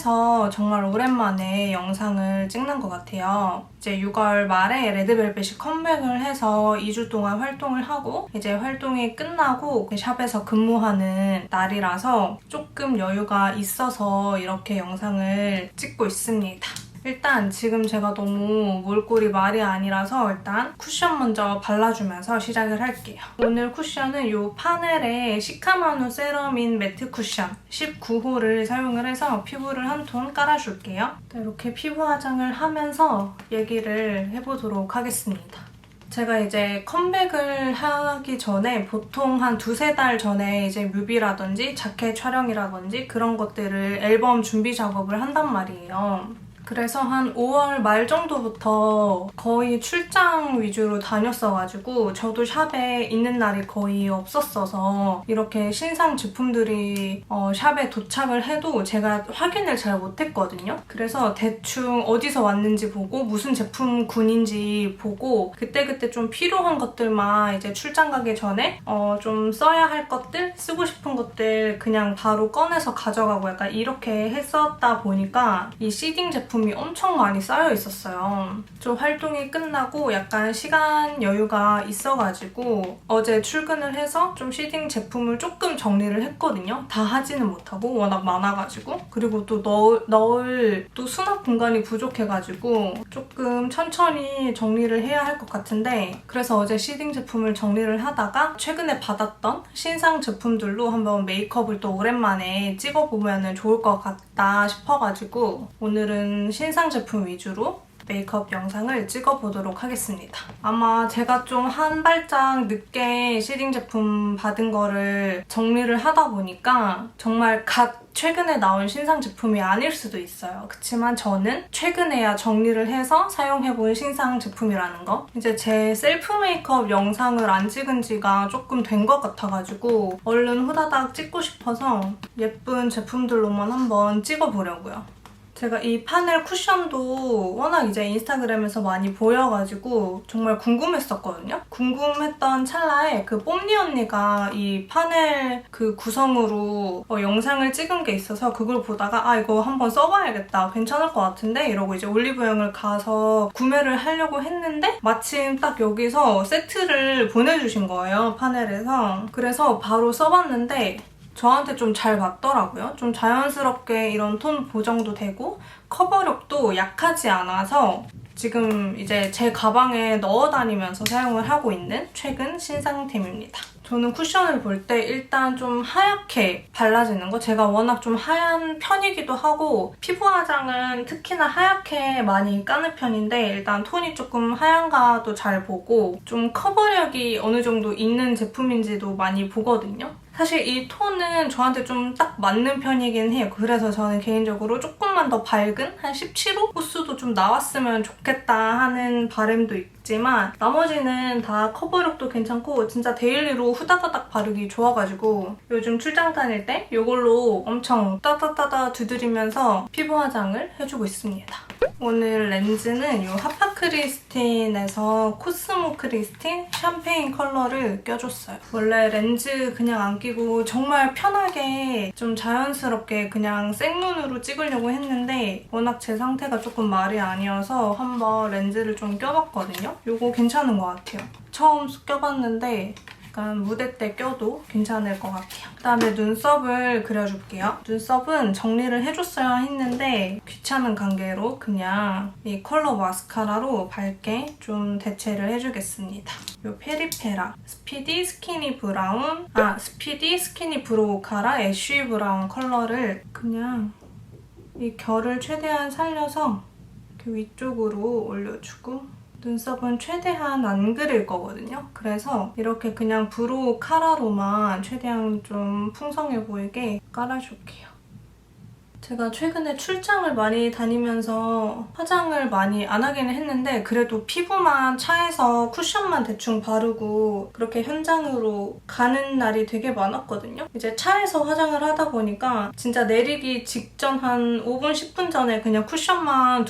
샵에서 정말 오랜만에 영상을 찍는 것 같아요. 이제 6월 말에 레드벨벳이 컴백을 해서 2주 동안 활동을 하고 이제 활동이 끝나고 샵에서 근무하는 날이라서 조금 여유가 있어서 이렇게 영상을 찍고 있습니다. 일단 지금 제가 너무 몰골이 말이 아니라서 일단 쿠션 먼저 발라주면서 시작을 할게요. 오늘 쿠션은 이 파넬의 시카마누 세라민 매트 쿠션 19호를 사용을 해서 피부를 한 톤 깔아줄게요. 이렇게 피부 화장을 하면서 얘기를 해보도록 하겠습니다. 제가 이제 컴백을 하기 전에 보통 한 2-3달 전에 이제 뮤비라든지 자켓 촬영이라든지 그런 것들을 앨범 준비 작업을 한단 말이에요. 그래서 한 5월 말 정도부터 거의 출장 위주로 다녔어가지고 저도 샵에 있는 날이 거의 없었어서 이렇게 신상 제품들이 샵에 도착을 해도 제가 확인을 잘 못했거든요. 그래서 대충 어디서 왔는지 보고 무슨 제품군인지 보고 그때그때 좀 필요한 것들만 이제 출장 가기 전에 좀 써야 할 것들, 쓰고 싶은 것들 그냥 바로 꺼내서 가져가고 약간 이렇게 했었다 보니까 이 시딩 제품이 엄청 많이 쌓여 있었어요. 좀 활동이 끝나고 약간 시간 여유가 있어가지고 어제 출근을 해서 좀 시딩 제품을 조금 정리를 했거든요. 다 하지는 못하고 워낙 많아가지고 그리고 또 넣을 또 수납 공간이 부족해가지고 조금 천천히 정리를 해야 할 것 같은데 그래서 어제 시딩 제품을 정리를 하다가 최근에 받았던 신상 제품들로 한번 메이크업을 또 오랜만에 찍어보면 좋을 것 같다 싶어가지고 오늘은 신상 제품 위주로 메이크업 영상을 찍어보도록 하겠습니다. 아마 제가 좀 한 발짝 늦게 시딩 제품 받은 거를 정리를 하다 보니까 정말 최근에 나온 신상 제품이 아닐 수도 있어요. 그치만 저는 최근에야 정리를 해서 사용해본 신상 제품이라는 거. 이제 제 셀프 메이크업 영상을 안 찍은 지가 조금 된 것 같아가지고 얼른 후다닥 찍고 싶어서 예쁜 제품들로만 한번 찍어보려고요. 제가 이 파넬 쿠션도 워낙 이제 인스타그램에서 많이 보여가지고 정말 궁금했었거든요. 궁금했던 찰나에 그 뽐니 언니가 이 파넬 그 구성으로 영상을 찍은 게 있어서 그걸 보다가 이거 한번 써봐야겠다. 괜찮을 것 같은데? 이러고 이제 올리브영을 가서 구매를 하려고 했는데 마침 딱 여기서 세트를 보내주신 거예요. 파넬에서. 그래서 바로 써봤는데 저한테 좀 잘 맞더라고요. 좀 자연스럽게 이런 톤 보정도 되고 커버력도 약하지 않아서 지금 이제 제 가방에 넣어 다니면서 사용을 하고 있는 최근 신상템입니다. 저는 쿠션을 볼 때 일단 좀 하얗게 발라지는 거 제가 워낙 좀 하얀 편이기도 하고 피부 화장은 특히나 하얗게 많이 까는 편인데 일단 톤이 조금 하얀가도 잘 보고 좀 커버력이 어느 정도 있는 제품인지도 많이 보거든요. 사실 이 톤은 저한테 좀 딱 맞는 편이긴 해요. 그래서 저는 개인적으로 조금만 더 밝은 한 17호 호수도 좀 나왔으면 좋겠다 하는 바람도 있지만 나머지는 다 커버력도 괜찮고 진짜 데일리로 후다다닥 바르기 좋아가지고 요즘 출장 다닐 때 이걸로 엄청 따다따다 두드리면서 피부 화장을 해주고 있습니다. 오늘 렌즈는 이 하파크리스틴에서 코스모 크리스틴 샴페인 컬러를 껴줬어요. 원래 렌즈 그냥 안 끼고 정말 편하게 좀 자연스럽게 그냥 생눈으로 찍으려고 했는데 워낙 제 상태가 조금 말이 아니어서 한번 렌즈를 좀 껴봤거든요. 이거 괜찮은 것 같아요. 처음 껴봤는데 약간 무대 때 껴도 괜찮을 것 같아요. 그다음에 눈썹을 그려줄게요. 눈썹은 정리를 해줬어야 했는데 귀찮은 관계로 그냥 이 컬러 마스카라로 밝게 좀 대체를 해주겠습니다. 이 페리페라 스피디 스키니 브로우 카라 애쉬 브라운 컬러를 그냥 이 결을 최대한 살려서 이렇게 위쪽으로 올려주고 눈썹은 최대한 안 그릴 거거든요. 그래서 이렇게 그냥 브로우 카라로만 최대한 좀 풍성해 보이게 깔아줄게요. 제가 최근에 출장을 많이 다니면서 화장을 많이 안 하기는 했는데 그래도 피부만 차에서 쿠션만 대충 바르고 그렇게 현장으로 가는 날이 되게 많았거든요. 이제 차에서 화장을 하다 보니까 진짜 내리기 직전 한 5분, 10분 전에 그냥 쿠션만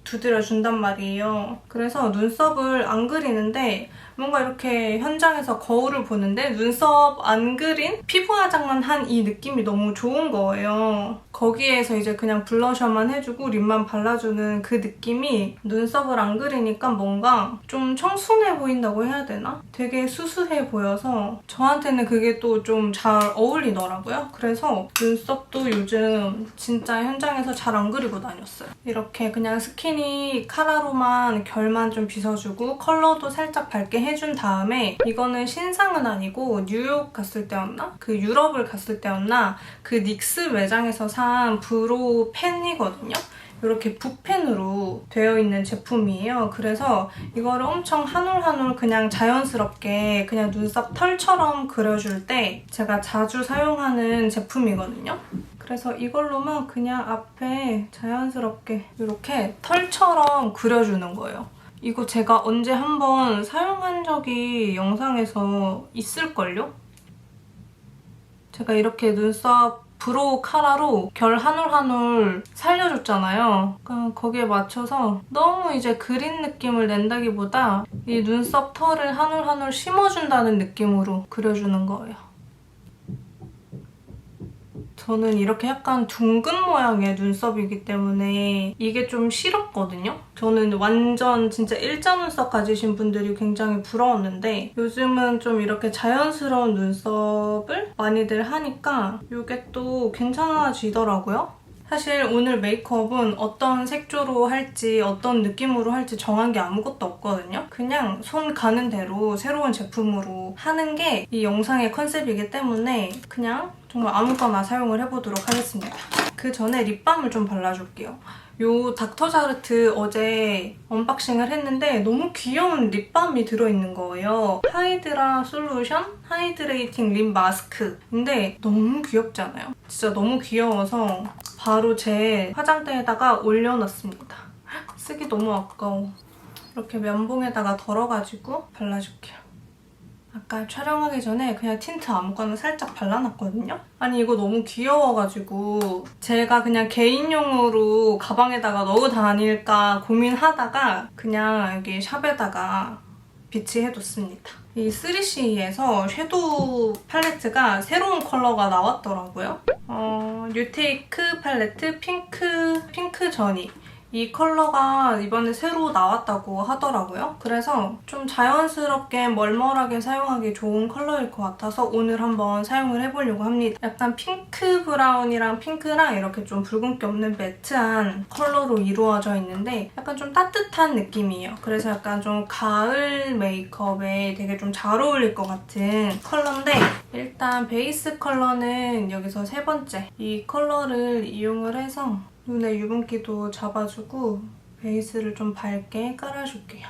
두드려준단 말이에요. 그래서 눈썹을 안 그리는데 뭔가 이렇게 현장에서 거울을 보는데 눈썹 안 그린 피부 화장만 한 이 느낌이 너무 좋은 거예요. 거기에서 이제 그냥 블러셔만 해주고 립만 발라주는 그 느낌이 눈썹을 안 그리니까 뭔가 좀 청순해 보인다고 해야 되나? 되게 수수해 보여서 저한테는 그게 또 좀 잘 어울리더라고요. 그래서 눈썹도 요즘 진짜 현장에서 잘 안 그리고 다녔어요. 이렇게 그냥 스키니 카라로만 결만 좀 빗어주고 컬러도 살짝 밝게 해준 다음에 이거는 신상은 아니고 뉴욕 갔을 때였나? 그 유럽을 갔을 때였나? 그 닉스 매장에서 산 브로우 펜이거든요. 이렇게 붓펜으로 되어 있는 제품이에요. 그래서 이거를 엄청 한 올 한 올 그냥 자연스럽게 그냥 눈썹 털처럼 그려줄 때 제가 자주 사용하는 제품이거든요. 그래서 이걸로만 그냥 앞에 자연스럽게 이렇게 털처럼 그려주는 거예요. 이거 제가 언제 한번 사용한 적이 영상에서 있을걸요? 제가 이렇게 눈썹 브로우 카라로 결 한 올 한 올 살려줬잖아요. 그러니까 거기에 맞춰서 너무 이제 그린 느낌을 낸다기보다 이 눈썹 털을 한 올 한 올 심어준다는 느낌으로 그려주는 거예요. 저는 이렇게 약간 둥근 모양의 눈썹이기 때문에 이게 좀 싫었거든요. 저는 완전 진짜 일자 눈썹 가지신 분들이 굉장히 부러웠는데 요즘은 좀 이렇게 자연스러운 눈썹을 많이들 하니까 이게 또 괜찮아지더라고요. 사실 오늘 메이크업은 어떤 색조로 할지 어떤 느낌으로 할지 정한 게 아무것도 없거든요. 그냥 손 가는 대로 새로운 제품으로 하는 게 이 영상의 컨셉이기 때문에 그냥 정말 아무거나 사용을 해보도록 하겠습니다. 그 전에 립밤을 좀 발라줄게요. 요 닥터자르트 어제 언박싱을 했는데 너무 귀여운 립밤이 들어있는 거예요. 하이드라 솔루션 하이드레이팅 립 마스크인데 너무 귀엽지 않아요? 진짜 너무 귀여워서 바로 제 화장대에다가 올려놨습니다. 쓰기 너무 아까워. 이렇게 면봉에다가 덜어가지고 발라줄게요. 아까 촬영하기 전에 그냥 틴트 아무거나 살짝 발라놨거든요? 아니 이거 너무 귀여워가지고 제가 그냥 개인용으로 가방에다가 넣고 다닐까 고민하다가 그냥 여기 샵에다가 비치해뒀습니다. 이 3CE에서 섀도우 팔레트가 새로운 컬러가 나왔더라고요. 뉴테이크 팔레트 핑크 저니. 이 컬러가 이번에 새로 나왔다고 하더라고요. 그래서 좀 자연스럽게 멀멀하게 사용하기 좋은 컬러일 것 같아서 오늘 한번 사용을 해보려고 합니다. 약간 핑크 브라운이랑 핑크랑 이렇게 좀 붉은기 없는 매트한 컬러로 이루어져 있는데 약간 좀 따뜻한 느낌이에요. 그래서 약간 좀 가을 메이크업에 되게 좀 잘 어울릴 것 같은 컬러인데 일단 베이스 컬러는 여기서 세 번째 이 컬러를 이용을 해서 눈에 유분기도 잡아주고 베이스를 좀 밝게 깔아줄게요.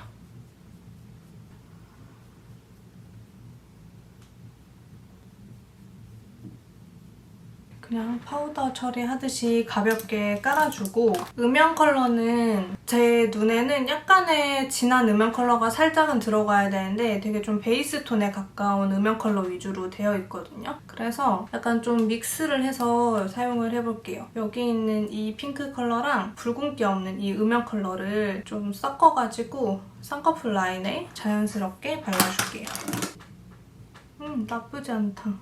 그냥 파우더 처리하듯이 가볍게 깔아주고 음영 컬러는 제 눈에는 약간의 진한 음영 컬러가 살짝은 들어가야 되는데 되게 좀 베이스 톤에 가까운 음영 컬러 위주로 되어 있거든요. 그래서 약간 좀 믹스를 해서 사용을 해볼게요. 여기 있는 이 핑크 컬러랑 붉은기 없는 이 음영 컬러를 좀 섞어가지고 쌍꺼풀 라인에 자연스럽게 발라줄게요. 나쁘지 않다.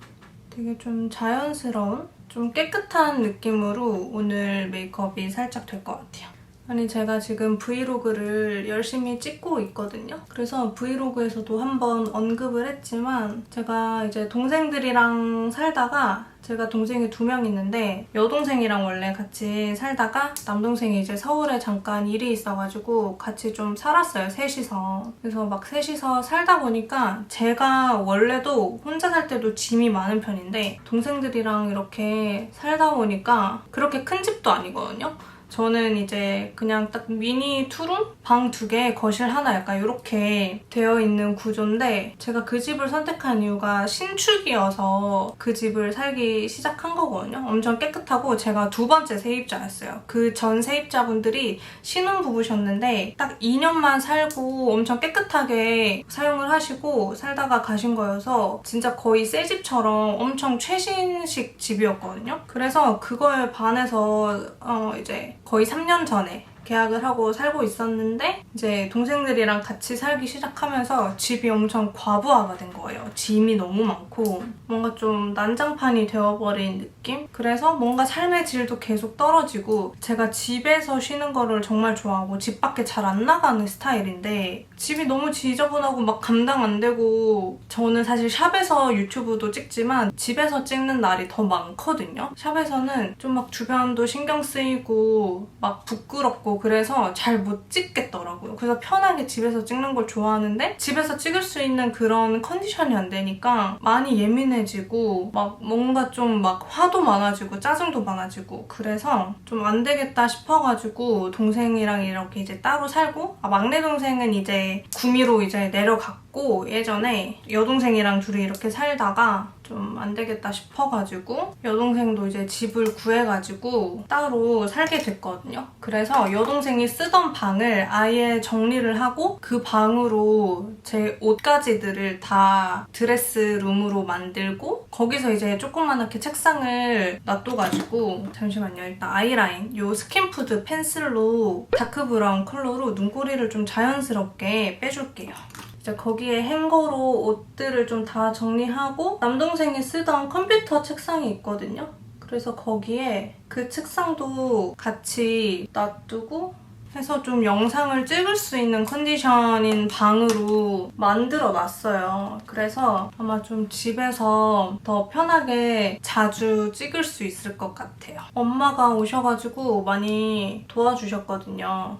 되게 좀 자연스러운 좀 깨끗한 느낌으로 오늘 메이크업이 살짝 될 것 같아요. 아니 제가 지금 브이로그를 열심히 찍고 있거든요. 그래서 브이로그에서도 한번 언급을 했지만 제가 이제 동생들이랑 살다가 제가 동생이 2명 있는데 여동생이랑 원래 같이 살다가 남동생이 이제 서울에 잠깐 일이 있어가지고 같이 좀 살았어요, 셋이서. 그래서 막 셋이서 살다 보니까 제가 원래도 혼자 살 때도 짐이 많은 편인데 동생들이랑 이렇게 살다 보니까 그렇게 큰 집도 아니거든요. 저는 이제 그냥 딱 미니 투룸? 방 2개, 거실 하나 약간 이렇게 되어 있는 구조인데 제가 그 집을 선택한 이유가 신축이어서 그 집을 살기 시작한 거거든요. 엄청 깨끗하고 제가 2번째 세입자였어요. 그 전 세입자분들이 신혼부부셨는데 딱 2년만 살고 엄청 깨끗하게 사용을 하시고 살다가 가신 거여서 진짜 거의 새 집처럼 엄청 최신식 집이었거든요. 그래서 그거에 반해서 이제 거의 3년 전에 계약을 하고 살고 있었는데 이제 동생들이랑 같이 살기 시작하면서 집이 엄청 과부하가 된 거예요. 짐이 너무 많고 뭔가 좀 난장판이 되어버린 느낌? 그래서 뭔가 삶의 질도 계속 떨어지고 제가 집에서 쉬는 거를 정말 좋아하고 집 밖에 잘 안 나가는 스타일인데 집이 너무 지저분하고 막 감당 안 되고 저는 사실 샵에서 유튜브도 찍지만 집에서 찍는 날이 더 많거든요. 샵에서는 좀 막 주변도 신경 쓰이고 막 부끄럽고 그래서 잘 못 찍겠더라고요. 그래서 편하게 집에서 찍는 걸 좋아하는데 집에서 찍을 수 있는 그런 컨디션이 안 되니까 많이 예민해지고 막 뭔가 좀 막 화도 많아지고 짜증도 많아지고 그래서 좀 안 되겠다 싶어가지고 동생이랑 이렇게 이제 따로 살고 막내 동생은 이제 구미로 이제 내려갔고 예전에 여동생이랑 둘이 이렇게 살다가 좀 안 되겠다 싶어가지고 여동생도 이제 집을 구해가지고 따로 살게 됐거든요. 그래서 여동생이 쓰던 방을 아예 정리를 하고 그 방으로 제 옷가지들을 다 드레스룸으로 만들고 거기서 이제 조그맣게 책상을 놔둬가지고 잠시만요. 일단 아이라인 요 스킨푸드 펜슬로 다크 브라운 컬러로 눈꼬리를 좀 자연스럽게 빼줄게요. 이제 거기에 행거로 옷들을 좀 다 정리하고 남동생이 쓰던 컴퓨터 책상이 있거든요. 그래서 거기에 그 책상도 같이 놔두고 해서 좀 영상을 찍을 수 있는 컨디션인 방으로 만들어 놨어요. 그래서 아마 좀 집에서 더 편하게 자주 찍을 수 있을 것 같아요. 엄마가 오셔가지고 많이 도와주셨거든요.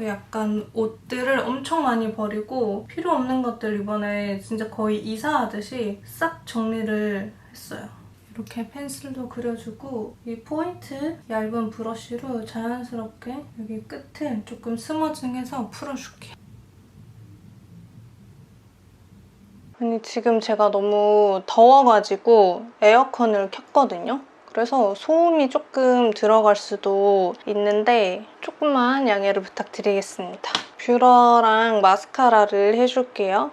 약간 옷들을 엄청 많이 버리고 필요 없는 것들 이번에 진짜 거의 이사하듯이 싹 정리를 했어요. 이렇게 펜슬도 그려주고 이 포인트 얇은 브러쉬로 자연스럽게 여기 끝을 조금 스머징해서 풀어줄게요. 아니 지금 제가 너무 더워가지고 에어컨을 켰거든요. 그래서 소음이 조금 들어갈 수도 있는데 조금만 양해를 부탁드리겠습니다. 뷰러랑 마스카라를 해줄게요.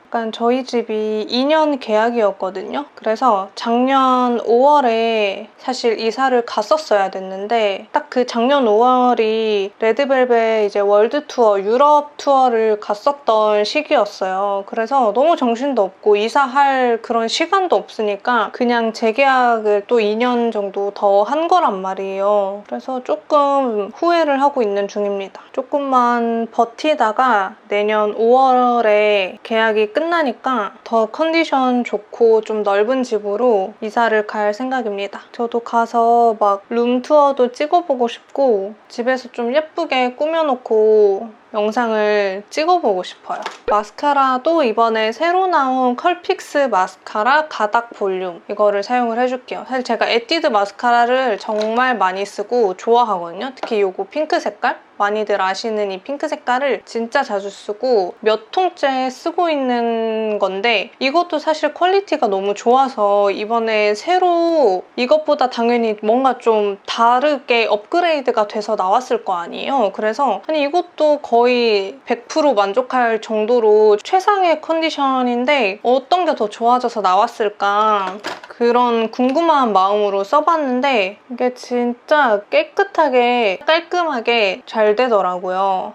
약간 저희 집이 2년 계약이었거든요. 그래서 작년 5월에 사실 이사를 갔었어야 됐는데 딱 그 작년 5월이 레드벨벳 이제 월드 투어, 유럽 투어를 갔었던 시기였어요. 그래서 너무 정신도 없고 이사할 그런 시간도 없으니까 그냥 재계약을 또 2년 정도 더 한 거란 말이에요. 그래서 조금 후회를 하고 있는 중입니다. 조금만 버티다가 내년 5월에 계약이 끝나니까 더 컨디션 좋고 좀 넓은 집으로 이사를 갈 생각입니다. 저도 가서 막 룸투어도 찍어보고 싶고 집에서 좀 예쁘게 꾸며놓고 영상을 찍어보고 싶어요. 마스카라도 이번에 새로 나온 컬픽스 마스카라 가닥 볼륨 이거를 사용을 해줄게요. 사실 제가 에뛰드 마스카라를 정말 많이 쓰고 좋아하거든요. 특히 이거 핑크 색깔? 많이들 아시는 이 핑크 색깔을 진짜 자주 쓰고 몇 통째 쓰고 있는 건데 이것도 사실 퀄리티가 너무 좋아서 이번에 새로 이것보다 당연히 뭔가 좀 다르게 업그레이드가 돼서 나왔을 거 아니에요. 그래서 아니 이것도 거의 100% 만족할 정도로 최상의 컨디션인데 어떤 게 더 좋아져서 나왔을까 그런 궁금한 마음으로 써봤는데 이게 진짜 깨끗하게 깔끔하게 잘 되더라고요.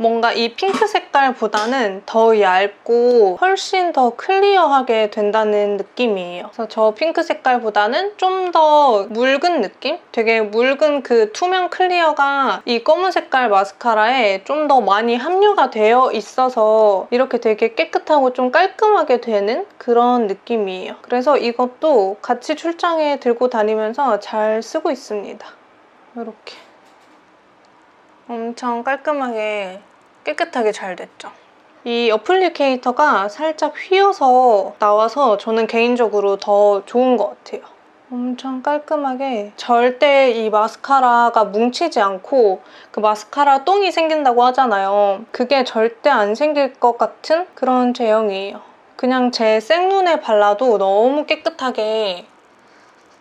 뭔가 이 핑크 색깔보다는 더 얇고 훨씬 더 클리어하게 된다는 느낌이에요. 그래서 저 핑크 색깔보다는 좀 더 묽은 느낌? 되게 묽은 그 투명 클리어가 이 검은 색깔 마스카라에 좀 더 많이 함유가 되어 있어서 이렇게 되게 깨끗하고 좀 깔끔하게 되는 그런 느낌이에요. 그래서 이것도 같이 출장에 들고 다니면서 잘 쓰고 있습니다. 이렇게. 엄청 깔끔하게 깨끗하게 잘 됐죠. 이 어플리케이터가 살짝 휘어서 나와서 저는 개인적으로 더 좋은 것 같아요. 엄청 깔끔하게 절대 이 마스카라가 뭉치지 않고 그 마스카라 똥이 생긴다고 하잖아요. 그게 절대 안 생길 것 같은 그런 제형이에요. 그냥 제 생눈에 발라도 너무 깨끗하게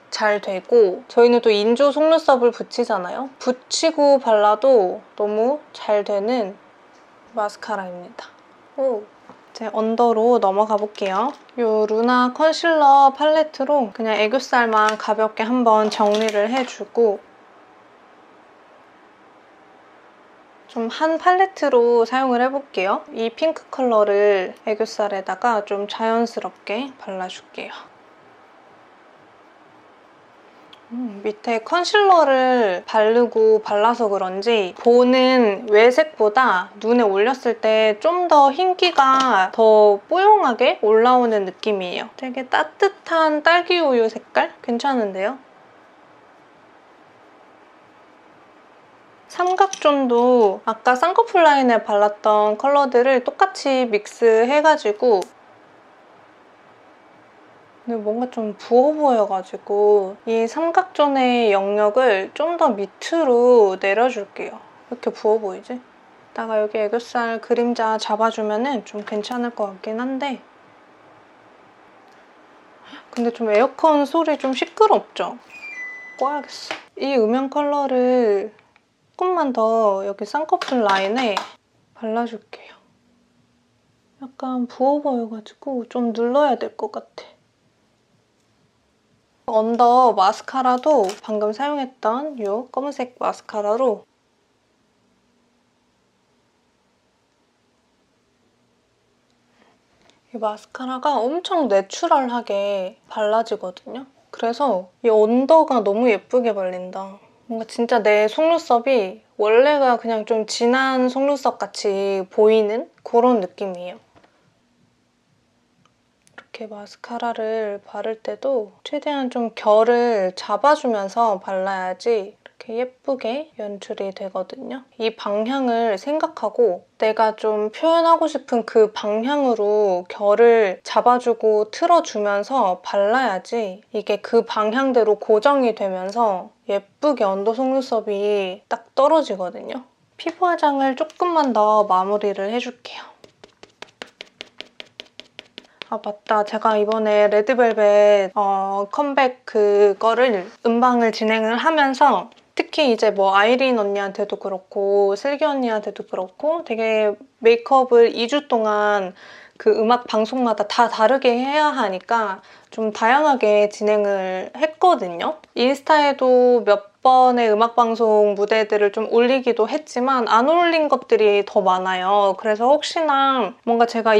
잘 되고 저희는 또 인조 속눈썹을 붙이잖아요. 붙이고 발라도 너무 잘 되는 마스카라입니다. 오, 이제 언더로 넘어가 볼게요. 이 루나 컨실러 팔레트로 그냥 애교살만 가볍게 한번 정리를 해주고 좀 한 팔레트로 사용을 해볼게요. 이 핑크 컬러를 애교살에다가 좀 자연스럽게 발라줄게요. 밑에 컨실러를 바르고 발라서 그런지 보는 외색보다 눈에 올렸을 때 좀 더 흰기가 더 뽀용하게 올라오는 느낌이에요. 되게 따뜻한 딸기 우유 색깔? 괜찮은데요? 삼각존도 아까 쌍꺼풀 라인에 발랐던 컬러들을 똑같이 믹스해가지고 근데 뭔가 좀 부어 보여가지고 이 삼각존의 영역을 좀 더 밑으로 내려줄게요. 왜 이렇게 부어 보이지? 이따가 여기 애교살 그림자 잡아주면 좀 괜찮을 것 같긴 한데 근데 좀 에어컨 소리 좀 시끄럽죠? 꺼야겠어. 이 음영 컬러를 조금만 더 여기 쌍꺼풀 라인에 발라줄게요. 약간 부어 보여가지고 좀 눌러야 될 것 같아. 언더 마스카라도 방금 사용했던 이 검은색 마스카라로 이 마스카라가 엄청 내추럴하게 발라지거든요. 그래서 이 언더가 너무 예쁘게 발린다. 뭔가 진짜 내 속눈썹이 원래가 그냥 좀 진한 속눈썹 같이 보이는 그런 느낌이에요. 이렇게 마스카라를 바를 때도 최대한 좀 결을 잡아주면서 발라야지 이렇게 예쁘게 연출이 되거든요. 이 방향을 생각하고 내가 좀 표현하고 싶은 그 방향으로 결을 잡아주고 틀어주면서 발라야지 이게 그 방향대로 고정이 되면서 예쁘게 언더 속눈썹이 딱 떨어지거든요. 피부 화장을 조금만 더 마무리를 해줄게요. 아 맞다. 제가 이번에 레드벨벳 컴백 그거를 음방을 진행을 하면서 특히 이제 뭐 아이린 언니한테도 그렇고 슬기 언니한테도 그렇고 되게 메이크업을 2주 동안 그 음악 방송마다 다 다르게 해야 하니까 좀 다양하게 진행을 했거든요. 인스타에도 몇 번의 음악방송 무대들을 좀 올리기도 했지만 안 올린 것들이 더 많아요. 그래서 혹시나 뭔가 제가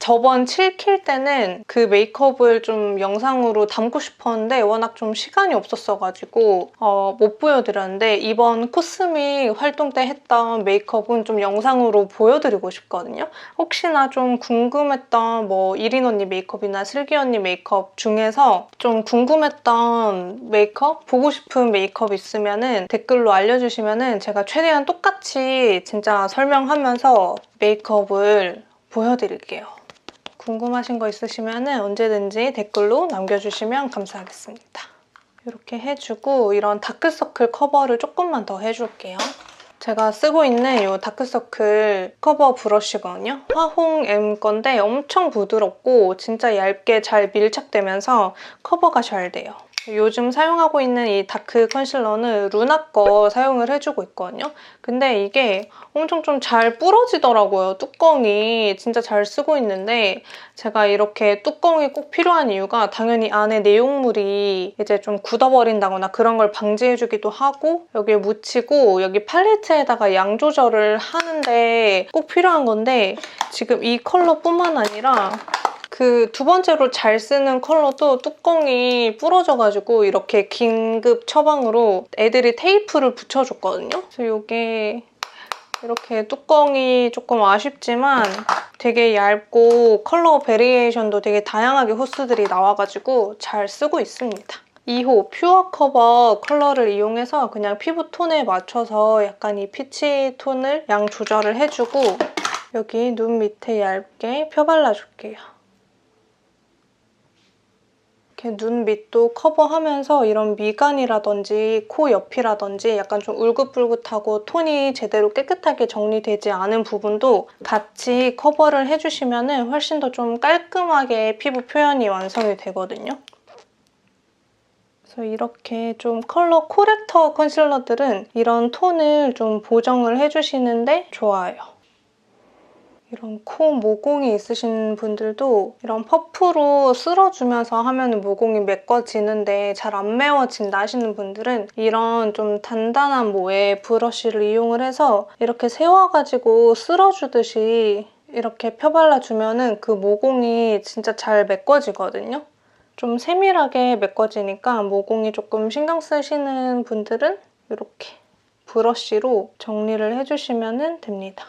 저번 7킬 때는 그 메이크업을 좀 영상으로 담고 싶었는데 워낙 좀 시간이 없었어가지고 못 보여드렸는데 이번 코스믹 활동 때 했던 메이크업은 좀 영상으로 보여드리고 싶거든요. 혹시나 좀 궁금했던 뭐 이린 언니 메이크업이나 슬기 언니 메이크업 중에서 좀 궁금했던 메이크업, 보고 싶은 메이크업 있으면 댓글로 알려주시면 제가 최대한 똑같이 진짜 설명하면서 메이크업을 보여드릴게요. 궁금하신 거 있으시면 언제든지 댓글로 남겨주시면 감사하겠습니다. 이렇게 해주고 이런 다크서클 커버를 조금만 더 해줄게요. 제가 쓰고 있는 이 다크서클 커버 브러쉬거든요. 화홍 M 건데 엄청 부드럽고 진짜 얇게 잘 밀착되면서 커버가 잘 돼요. 요즘 사용하고 있는 이 다크 컨실러는 루나 거 사용을 해주고 있거든요. 근데 이게 엄청 좀 잘 부러지더라고요. 뚜껑이 진짜 잘 쓰고 있는데 제가 이렇게 뚜껑이 꼭 필요한 이유가 당연히 안에 내용물이 이제 좀 굳어버린다거나 그런 걸 방지해주기도 하고 여기에 묻히고 여기 팔레트에다가 양 조절을 하는데 꼭 필요한 건데 지금 이 컬러뿐만 아니라 그 두 번째로 잘 쓰는 컬러도 뚜껑이 부러져가지고 이렇게 긴급 처방으로 애들이 테이프를 붙여줬거든요. 그래서 이게 이렇게 뚜껑이 조금 아쉽지만 되게 얇고 컬러 베리에이션도 되게 다양하게 호스들이 나와가지고 잘 쓰고 있습니다. 2호 퓨어 커버 컬러를 이용해서 그냥 피부 톤에 맞춰서 약간 이 피치 톤을 양 조절을 해주고 여기 눈 밑에 얇게 펴발라줄게요. 이렇게 눈 밑도 커버하면서 이런 미간이라든지 코 옆이라든지 약간 좀 울긋불긋하고 톤이 제대로 깨끗하게 정리되지 않은 부분도 같이 커버를 해주시면 훨씬 더 좀 깔끔하게 피부 표현이 완성이 되거든요. 그래서 이렇게 좀 컬러 코렉터 컨실러들은 이런 톤을 좀 보정을 해주시는데 좋아요. 이런 코 모공이 있으신 분들도 이런 퍼프로 쓸어주면서 하면 모공이 메꿔지는데 잘 안 메워진다 하시는 분들은 이런 좀 단단한 모의 브러쉬를 이용을 해서 이렇게 세워가지고 쓸어주듯이 이렇게 펴발라주면 그 모공이 진짜 잘 메꿔지거든요. 좀 세밀하게 메꿔지니까 모공이 조금 신경 쓰시는 분들은 이렇게 브러쉬로 정리를 해주시면 됩니다.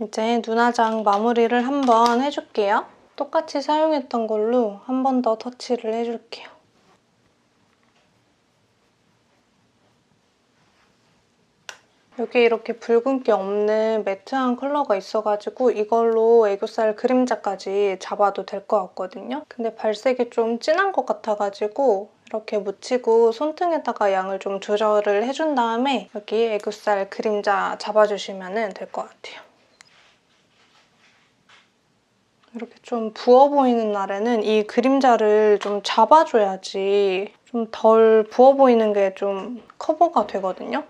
이제 눈화장 마무리를 한번 해줄게요. 똑같이 사용했던 걸로 한 번 더 터치를 해줄게요. 여기 이렇게 붉은기 없는 매트한 컬러가 있어가지고 이걸로 애교살 그림자까지 잡아도 될 것 같거든요. 근데 발색이 좀 진한 것 같아가지고 이렇게 묻히고 손등에다가 양을 좀 조절을 해준 다음에 여기 애교살 그림자 잡아주시면 될 것 같아요. 이렇게 좀 부어 보이는 날에는 이 그림자를 좀 잡아줘야지 좀 덜 부어 보이는 게 좀 커버가 되거든요.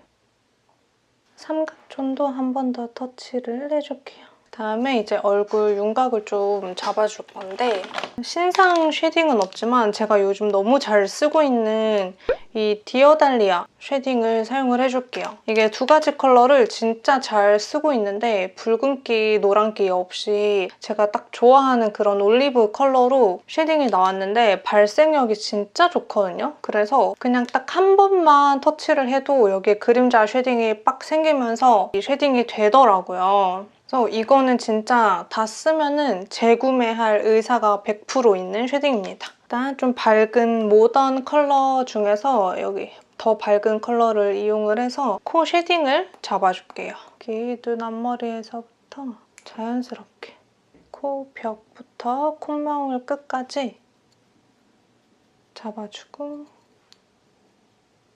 삼각존도 한 번 더 터치를 해줄게요. 다음에 이제 얼굴 윤곽을 좀 잡아줄 건데 신상 쉐딩은 없지만 제가 요즘 너무 잘 쓰고 있는 이 디어달리아 쉐딩을 사용을 해줄게요. 이게 두 가지 컬러를 진짜 잘 쓰고 있는데 붉은기, 노란기 없이 제가 딱 좋아하는 그런 올리브 컬러로 쉐딩이 나왔는데 발색력이 진짜 좋거든요. 그래서 그냥 딱 한 번만 터치를 해도 여기에 그림자 쉐딩이 빡 생기면서 이 쉐딩이 되더라고요. 그래서 이거는 진짜 다 쓰면은 재구매할 의사가 100% 있는 쉐딩입니다. 일단 좀 밝은 모던 컬러 중에서 여기 더 밝은 컬러를 이용을 해서 코 쉐딩을 잡아줄게요. 여기 눈 앞머리에서부터 자연스럽게 코 벽부터 콧망울 끝까지 잡아주고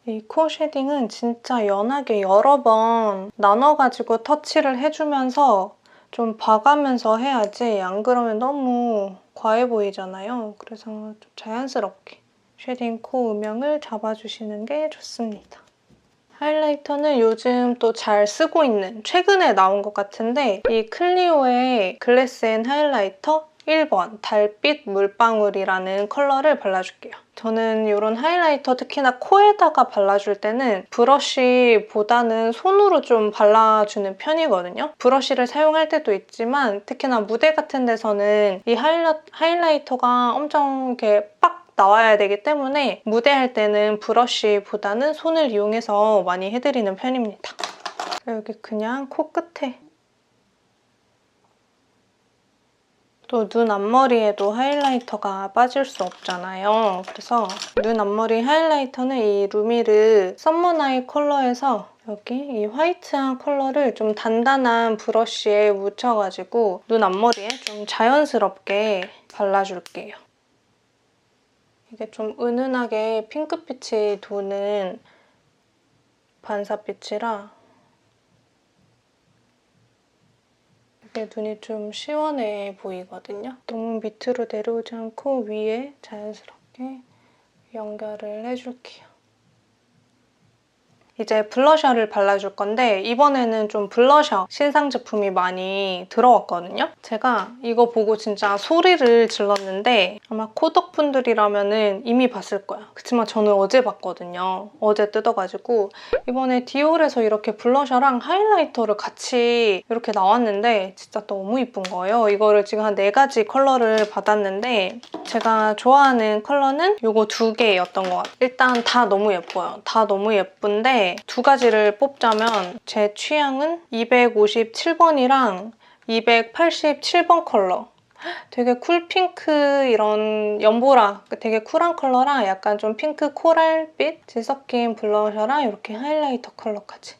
이 코 쉐딩은 진짜 연하게 여러 번 나눠가지고 터치를 해주면서 좀 봐가면서 해야지 안 그러면 너무 과해 보이잖아요. 그래서 좀 자연스럽게 쉐딩 코 음영을 잡아주시는 게 좋습니다. 하이라이터는 요즘 또 잘 쓰고 있는 최근에 나온 것 같은데 이 클리오의 글래스 앤 하이라이터 1번 달빛 물방울이라는 컬러를 발라줄게요. 저는 이런 하이라이터 특히나 코에다가 발라줄 때는 브러쉬보다는 손으로 좀 발라주는 편이거든요. 브러쉬를 사용할 때도 있지만 특히나 무대 같은 데서는 이 하이라이터가 엄청 이렇게 빡 나와야 되기 때문에 무대할 때는 브러쉬보다는 손을 이용해서 많이 해드리는 편입니다. 여기 그냥 코끝에 또 눈 앞머리에도 하이라이터가 빠질 수 없잖아요. 그래서 눈 앞머리 하이라이터는 이 루미르 썸머나잇 컬러에서 여기 이 화이트한 컬러를 좀 단단한 브러쉬에 묻혀가지고 눈 앞머리에 좀 자연스럽게 발라줄게요. 이게 좀 은은하게 핑크빛이 도는 반사빛이라 이게 눈이 좀 시원해 보이거든요. 너무 밑으로 내려오지 않고 위에 자연스럽게 연결을 해줄게요. 이제 블러셔를 발라줄 건데 이번에는 좀 블러셔 신상 제품이 많이 들어왔거든요. 제가 이거 보고 진짜 소리를 질렀는데 아마 코덕분들이라면 이미 봤을 거야. 그치만 저는 어제 봤거든요. 어제 뜯어가지고 이번에 디올에서 이렇게 블러셔랑 하이라이터를 같이 이렇게 나왔는데 진짜 너무 이쁜 거예요. 이거를 지금 한 4가지 컬러를 받았는데 제가 좋아하는 컬러는 이거 2개였던 것 같아요. 일단 다 너무 예뻐요. 다 너무 예쁜데 2가지를 뽑자면 제 취향은 257번이랑 287번 컬러. 되게 쿨핑크 이런 연보라 되게 쿨한 컬러랑 약간 좀 핑크 코랄빛이 섞인 블러셔랑 이렇게 하이라이터 컬러까지.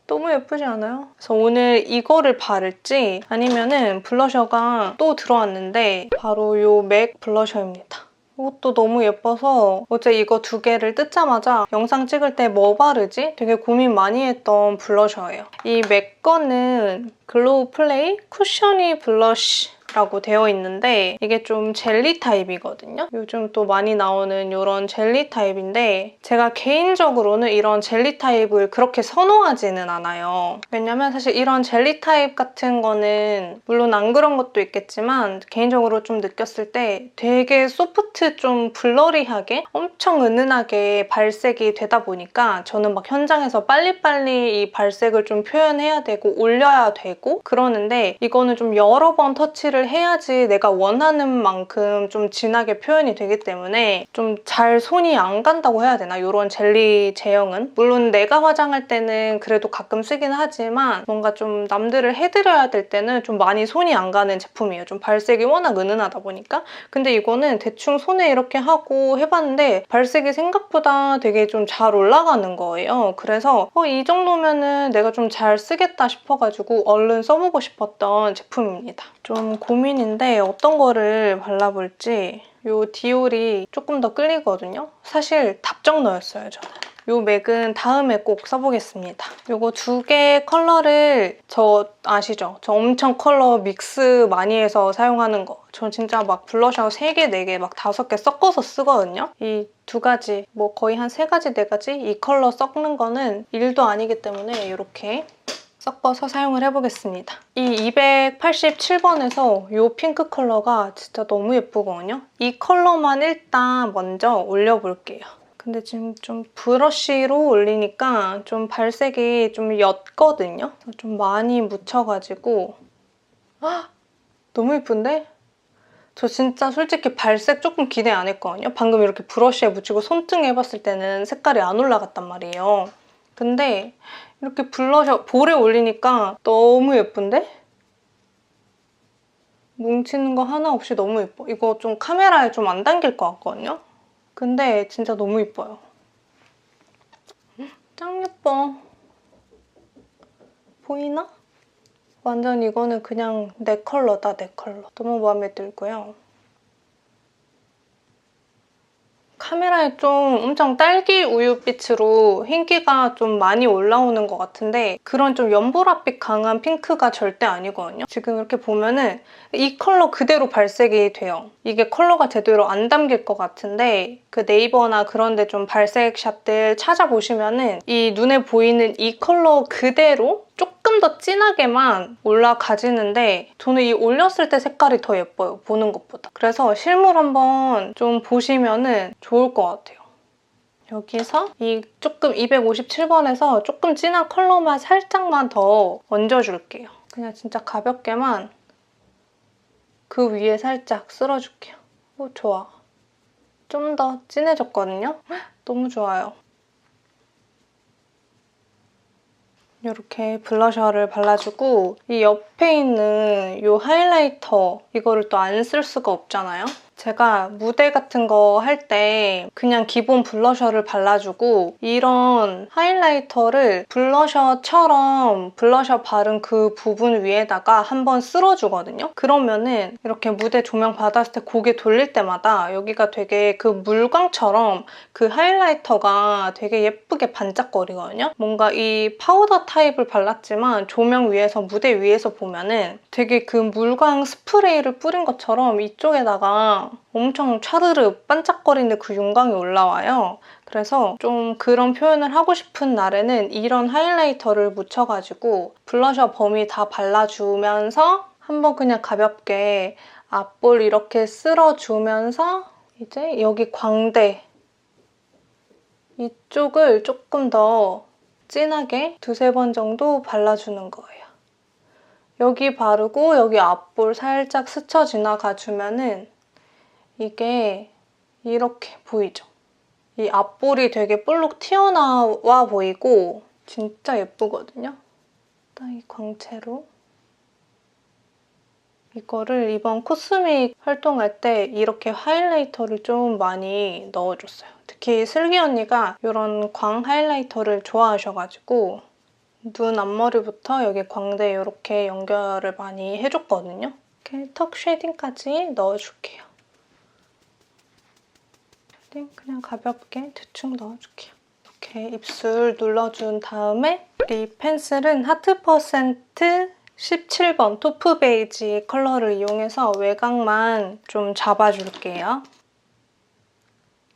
너무 예쁘지 않아요? 그래서 오늘 이거를 바를지 아니면은 블러셔가 또 들어왔는데 바로 이 맥 블러셔입니다. 이것도 너무 예뻐서 어제 이거 2개를 뜯자마자 영상 찍을 때 뭐 바르지? 되게 고민 많이 했던 블러셔예요. 이 맥 거는 글로우 플레이 쿠셔니 블러쉬 라고 되어 있는데 이게 좀 젤리 타입이거든요. 요즘 또 많이 나오는 이런 젤리 타입인데 제가 개인적으로는 이런 젤리 타입을 그렇게 선호하지는 않아요. 왜냐면 사실 이런 젤리 타입 같은 거는 물론 안 그런 것도 있겠지만 개인적으로 좀 느꼈을 때 되게 소프트 좀 블러리하게 엄청 은은하게 발색이 되다 보니까 저는 막 현장에서 빨리빨리 이 발색을 좀 표현해야 되고 올려야 되고 그러는데 이거는 좀 여러 번 터치를 해야지 내가 원하는 만큼 좀 진하게 표현이 되기 때문에 좀 잘 손이 안 간다고 해야 되나? 이런 젤리 제형은 물론 내가 화장할 때는 그래도 가끔 쓰긴 하지만 뭔가 좀 남들을 해드려야 될 때는 좀 많이 손이 안 가는 제품이에요. 좀 발색이 워낙 은은하다 보니까. 근데 이거는 대충 손에 이렇게 하고 해봤는데 발색이 생각보다 되게 좀 잘 올라가는 거예요. 그래서 이 정도면은 내가 좀 잘 쓰겠다 싶어가지고 얼른 써보고 싶었던 제품입니다. 좀 고민인데 어떤 거를 발라볼지. 이 디올이 조금 더 끌리거든요. 사실 답정너였어요, 저는. 이 맥은 다음에 꼭 써보겠습니다. 이거 두 개 컬러를 저 아시죠? 저 엄청 컬러 믹스 많이 해서 사용하는 거. 저 진짜 막 블러셔 3개, 4개, 막 5개 섞어서 쓰거든요. 이 두 가지, 뭐 거의 한 3가지, 4가지 이 컬러 섞는 거는 일도 아니기 때문에 이렇게 섞어서 사용을 해보겠습니다. 이 287번에서 이 핑크 컬러가 진짜 너무 예쁘거든요. 이 컬러만 일단 먼저 올려볼게요. 근데 지금 좀 브러쉬로 올리니까 좀 발색이 좀 옅거든요. 좀 많이 묻혀가지고 헉! 너무 예쁜데? 저 진짜 솔직히 발색 조금 기대 안 했거든요. 방금 이렇게 브러쉬에 묻히고 손등에 해봤을 때는 색깔이 안 올라갔단 말이에요. 근데 이렇게 블러셔 볼에 올리니까 너무 예쁜데? 뭉치는 거 하나 없이 너무 예뻐. 이거 좀 카메라에 좀 안 담길 것 같거든요? 근데 진짜 너무 예뻐요. 짱 예뻐. 보이나? 완전 이거는 그냥 내 컬러다, 내 컬러. 너무 마음에 들고요. 카메라에 좀 엄청 딸기 우유빛으로 흰기가 좀 많이 올라오는 것 같은데 그런 좀 연보라빛 강한 핑크가 절대 아니거든요. 지금 이렇게 보면은 이 컬러 그대로 발색이 돼요. 이게 컬러가 제대로 안 담길 것 같은데 그 네이버나 그런 데 좀 발색샵들 찾아보시면은 이 눈에 보이는 이 컬러 그대로 조금 더 진하게만 올라가지는데 저는 이 올렸을 때 색깔이 더 예뻐요, 보는 것보다. 그래서 실물 한번 좀 보시면은 좋을 것 같아요. 여기서 이 조금 257번에서 조금 진한 컬러만 살짝만 더 얹어줄게요. 그냥 진짜 가볍게만 그 위에 살짝 쓸어줄게요. 오, 좋아. 좀 더 진해졌거든요? 너무 좋아요. 이렇게 블러셔를 발라주고 이 옆에 있는 이 하이라이터 이거를 또 안 쓸 수가 없잖아요. 제가 무대 같은 거 할 때 그냥 기본 블러셔를 발라주고 이런 하이라이터를 블러셔처럼 블러셔 바른 그 부분 위에다가 한번 쓸어주거든요. 그러면은 이렇게 무대 조명 받았을 때 고개 돌릴 때마다 여기가 되게 그 물광처럼 그 하이라이터가 되게 예쁘게 반짝거리거든요. 뭔가 이 파우더 타입을 발랐지만 조명 위에서 무대 위에서 보면은 되게 그 물광 스프레이를 뿌린 것처럼 이쪽에다가 엄청 차르르 반짝거리는 그 윤광이 올라와요. 그래서 좀 그런 표현을 하고 싶은 날에는 이런 하이라이터를 묻혀가지고 블러셔 범위 다 발라주면서 한번 그냥 가볍게 앞볼 이렇게 쓸어주면서 이제 여기 광대 이쪽을 조금 더 진하게 2-3번 정도 발라주는 거예요. 여기 바르고 여기 앞볼 살짝 스쳐 지나가주면은 이게 이렇게 보이죠? 이 앞볼이 되게 볼록 튀어나와 보이고 진짜 예쁘거든요? 딱 이 광채로 이거를 이번 코스믹 활동할 때 이렇게 하이라이터를 좀 많이 넣어줬어요. 특히 슬기 언니가 이런 광 하이라이터를 좋아하셔가지고 눈 앞머리부터 여기 광대 이렇게 연결을 많이 해줬거든요. 이렇게 턱 쉐딩까지 넣어줄게요. 그냥 가볍게 대충 넣어줄게요. 이렇게 입술 눌러준 다음에 립 펜슬은 하트 퍼센트 17번 토프 베이지 컬러를 이용해서 외곽만 좀 잡아줄게요.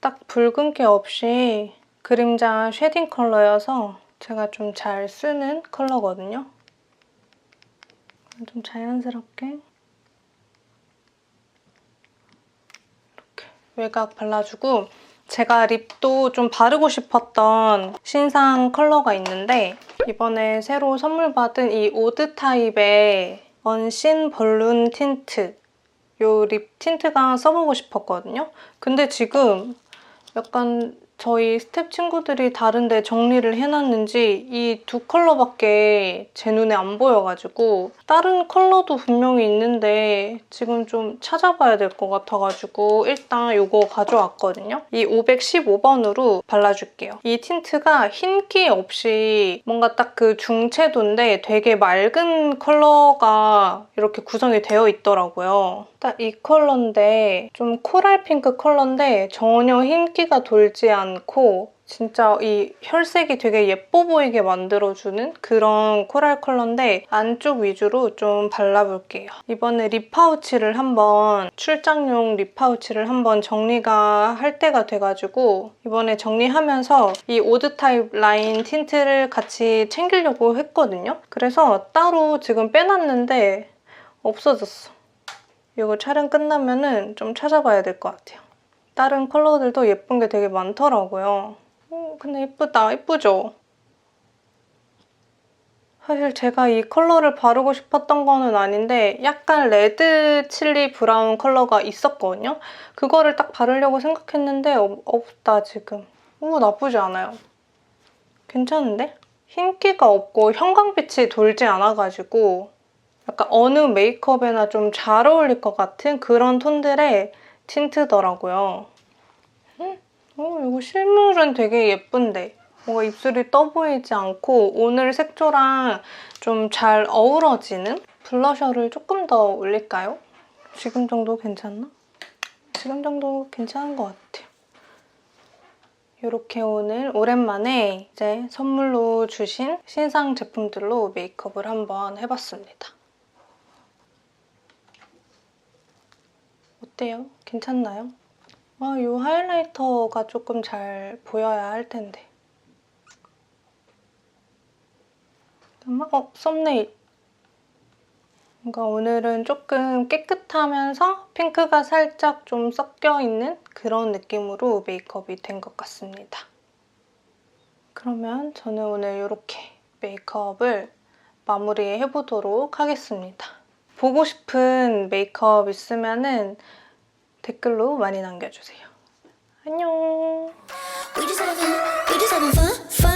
딱 붉은기 없이 그림자 쉐딩 컬러여서 제가 좀 잘 쓰는 컬러거든요. 좀 자연스럽게 이렇게 외곽 발라주고, 제가 립도 좀 바르고 싶었던 신상 컬러가 있는데 이번에 새로 선물 받은 이 오드 타입의 언신 벌룬 틴트, 이 립 틴트가 써보고 싶었거든요. 근데 지금 약간 저희 스텝 친구들이 다른데 정리를 해놨는지 이 두 컬러밖에 제 눈에 안 보여가지고 다른 컬러도 분명히 있는데 지금 좀 찾아봐야 될 것 같아가지고 일단 이거 가져왔거든요. 이 515번으로 발라줄게요. 이 틴트가 흰기 없이 뭔가 딱 그 중채도인데 되게 맑은 컬러가 이렇게 구성이 되어 있더라고요. 딱 이 컬러인데 좀 코랄 핑크 컬러인데 전혀 흰기가 돌지 않고 진짜 이 혈색이 되게 예뻐 보이게 만들어주는 그런 코랄 컬러인데 안쪽 위주로 좀 발라볼게요. 이번에 립 파우치를 한번, 출장용 립 파우치를 한번 정리가 할 때가 돼가지고 이번에 정리하면서 이 오드 타입 라인 틴트를 같이 챙기려고 했거든요. 그래서 따로 지금 빼놨는데 없어졌어. 이거 촬영 끝나면은 좀 찾아봐야 될 것 같아요. 다른 컬러들도 예쁜 게 되게 많더라고요. 근데 예쁘다. 예쁘죠? 사실 제가 이 컬러를 바르고 싶었던 거는 아닌데 약간 레드 칠리 브라운 컬러가 있었거든요. 그거를 딱 바르려고 생각했는데 없다 지금. 나쁘지 않아요. 괜찮은데? 흰기가 없고 형광빛이 돌지 않아가지고 약간 어느 메이크업에나 좀 잘 어울릴 것 같은 그런 톤들의 틴트더라고요. 이거 실물은 되게 예쁜데 뭔가 입술이 떠 보이지 않고 오늘 색조랑 좀 잘 어우러지는? 블러셔를 조금 더 올릴까요? 지금 정도 괜찮나? 지금 정도 괜찮은 것 같아요. 이렇게 오늘 오랜만에 이제 선물로 주신 신상 제품들로 메이크업을 한번 해봤습니다. 어때요? 괜찮나요? 이 하이라이터가 조금 잘 보여야 할 텐데. 잠깐만, 썸네일. 뭔가 오늘은 조금 깨끗하면서 핑크가 살짝 좀 섞여있는 그런 느낌으로 메이크업이 된 것 같습니다. 그러면 저는 오늘 이렇게 메이크업을 마무리해보도록 하겠습니다. 보고 싶은 메이크업 있으면은 댓글로 많이 남겨주세요. 안녕! We just having fun.